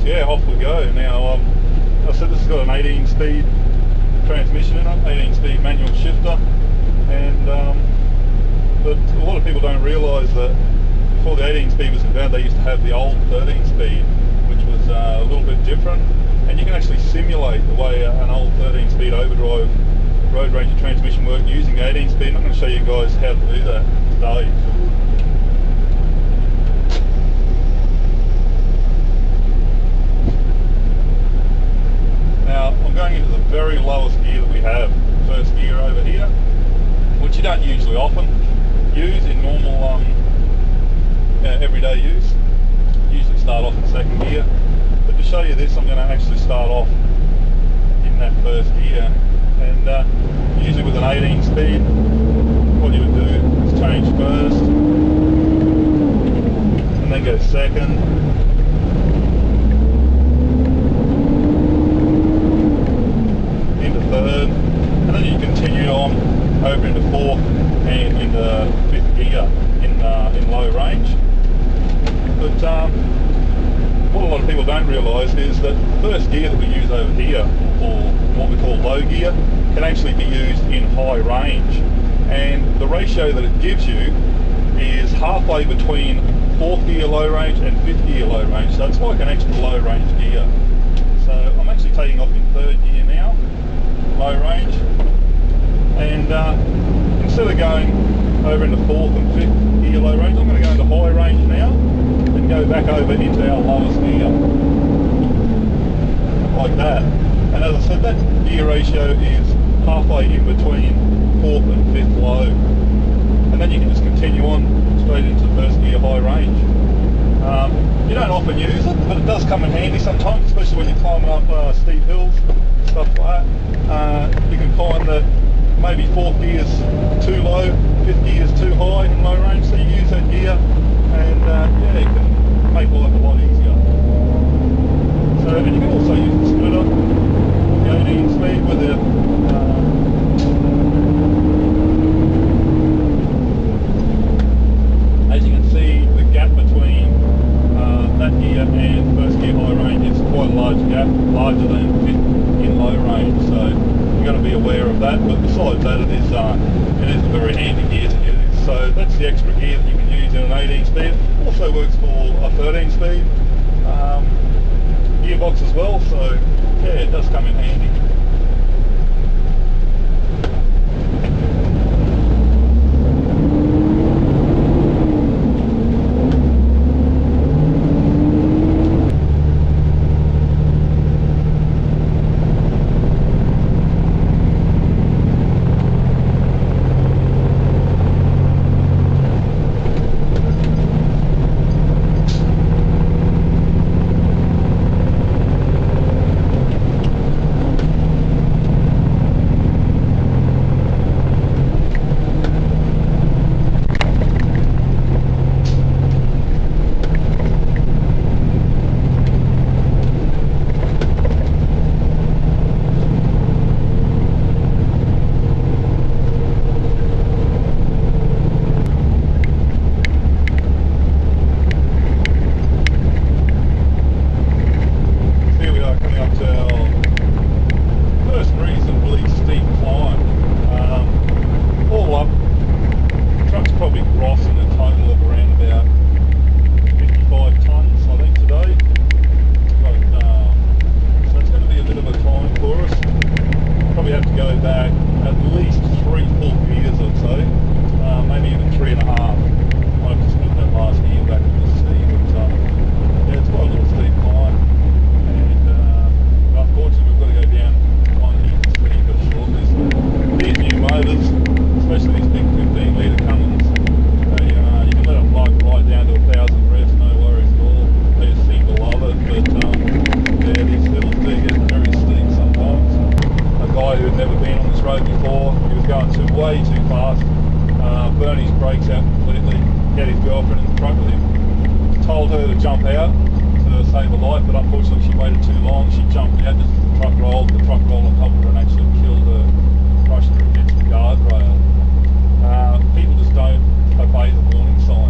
yeah, off we go. Now, I said this has got an 18-speed transmission in it, 18-speed manual shifter, and but a lot of people don't realise that before the 18-speed was invented, they used to have the old 13-speed, which was a little bit different, and you can actually simulate the way an old 13-speed overdrive road ranger transmission worked using 18-speed. I'm going to show you guys how to do that today. Now, I'm going into the very lowest gear that we have, first gear over here, which you don't usually often use in normal everyday use. Usually start off in second gear, but to show you this, I'm going to actually start off in that first gear. And usually with an 18-speed, what you would do is change first, and then go second, into third, and then you continue on over into fourth and into fifth gear in low range. But what a lot of people don't realise is that the first gear that we use over here, or what we call low gear, can actually be used in high range. And the ratio that it gives you is halfway between fourth gear low range and fifth gear low range. So it's like an extra low range gear. So I'm actually taking off in third gear now, low range. And instead of going over into fourth and fifth gear low range, I'm going to go into high range now and go back over into our lowest gear, like that. And as I said, that gear ratio is halfway in between fourth and fifth low, and then you can just continue on straight into first gear high range. You don't often use it, but it does come in handy sometimes, especially when you're climbing up steep hills, stuff like that. You can find that maybe fourth gear's too low, fifth gear's too high in low range, so you use that gear, and yeah, it can make life a lot easier. So, and you can also use the splitter, the 18 speed with the as you can see, the gap between that gear and first gear high range is quite a large gap, larger than fifth in low range. So you've got to be aware of that. But besides that, it is a very handy gear to use. So that's the extra gear that you can use in an 18 speed. Also works for a 13 speed gearbox as well. So yeah, it does come in handy. brakes out completely. He had his girlfriend in the truck with him. Told her to jump out to save her life, but unfortunately she waited too long. She jumped out just as the truck rolled. The truck rolled on top of her and actually killed her, crushed her against the guardrail. People just don't obey the warning signs.